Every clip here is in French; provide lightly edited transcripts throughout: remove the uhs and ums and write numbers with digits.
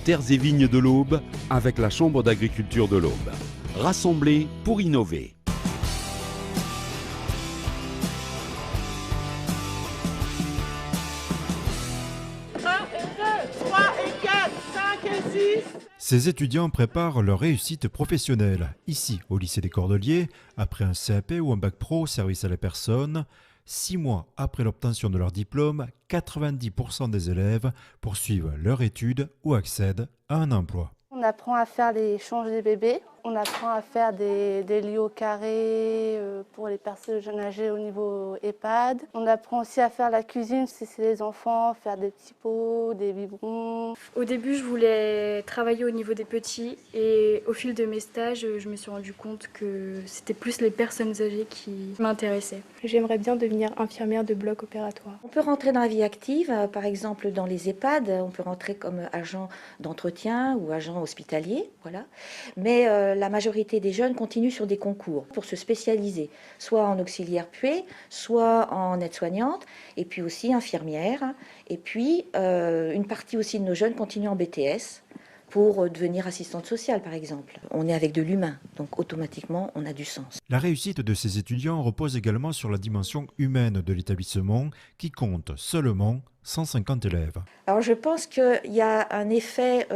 Terres et vignes de l'Aube avec la Chambre d'agriculture de l'Aube. Rassemblés pour innover. Ces étudiants préparent leur réussite professionnelle. Ici, au lycée des Cordeliers, après un CAP ou un bac pro service à la personne, 6 mois après l'obtention de leur diplôme, 90% des élèves poursuivent leur étude ou accèdent à un emploi. On apprend à faire les changes des bébés, on apprend à faire des lits au carré pour les personnes âgées au niveau EHPAD. On apprend aussi à faire la cuisine si c'est les enfants, faire des petits pots, des biberons. Au début, je voulais travailler au niveau des petits et au fil de mes stages, je me suis rendu compte que c'était plus les personnes âgées qui m'intéressaient. J'aimerais bien devenir infirmière de bloc opératoire. On peut rentrer dans la vie active, par exemple dans les EHPAD, on peut rentrer comme agent d'entretien ou agent hospitalier, voilà. Mais la majorité des jeunes continuent sur des concours pour se spécialiser, soit en auxiliaire puée, soit en aide-soignante, et puis aussi infirmière. Et puis une partie aussi de nos jeunes continuent en BTS pour devenir assistante sociale, par exemple. On est avec de l'humain, donc automatiquement, on a du sens. La réussite de ces étudiants repose également sur la dimension humaine de l'établissement, qui compte seulement 150 élèves. Alors je pense qu'il y a un effet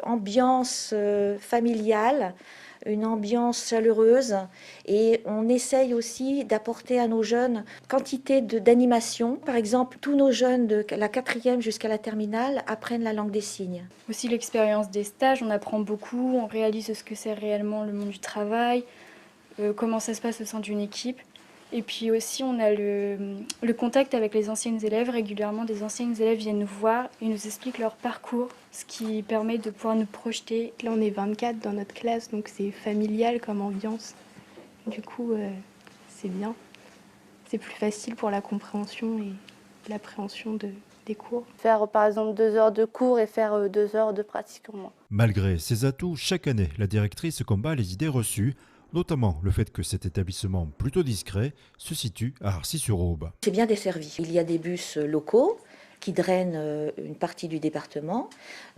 ambiance familiale, une ambiance chaleureuse, et on essaye aussi d'apporter à nos jeunes quantité d'animation. Par exemple, tous nos jeunes de la 4e jusqu'à la terminale apprennent la langue des signes. Aussi l'expérience des stages, on apprend beaucoup, on réalise ce que c'est réellement le monde du travail, comment ça se passe au sein d'une équipe. Et puis aussi, on a le contact avec les anciennes élèves. Régulièrement, des anciennes élèves viennent nous voir et nous expliquent leur parcours, ce qui permet de pouvoir nous projeter. Là, on est 24 dans notre classe, donc c'est familial comme ambiance. Du coup, c'est bien. C'est plus facile pour la compréhension et l'appréhension des cours. Faire par exemple 2 heures de cours et faire 2 heures de pratique en moins. Malgré ces atouts, chaque année, la directrice combat les idées reçues, notamment le fait que cet établissement plutôt discret se situe à Arcis-sur-Aube. C'est bien desservi. Il y a des bus locaux qui drainent une partie du département.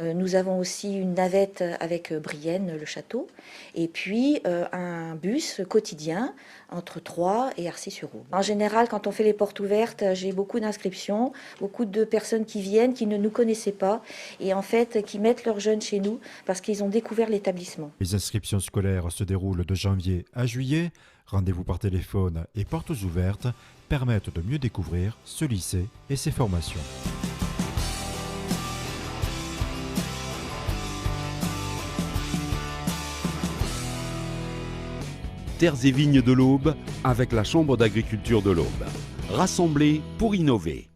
Nous avons aussi une navette avec Brienne, le château, et puis un bus quotidien entre Troyes et Arcis-sur-Aube. En général, quand on fait les portes ouvertes, j'ai beaucoup d'inscriptions, beaucoup de personnes qui viennent, qui ne nous connaissaient pas, et en fait qui mettent leurs jeunes chez nous parce qu'ils ont découvert l'établissement. Les inscriptions scolaires se déroulent de janvier à juillet. Rendez-vous par téléphone et portes ouvertes permettent de mieux découvrir ce lycée et ses formations. Terres et vignes de l'Aube avec la Chambre d'agriculture de l'Aube. Rassemblés pour innover.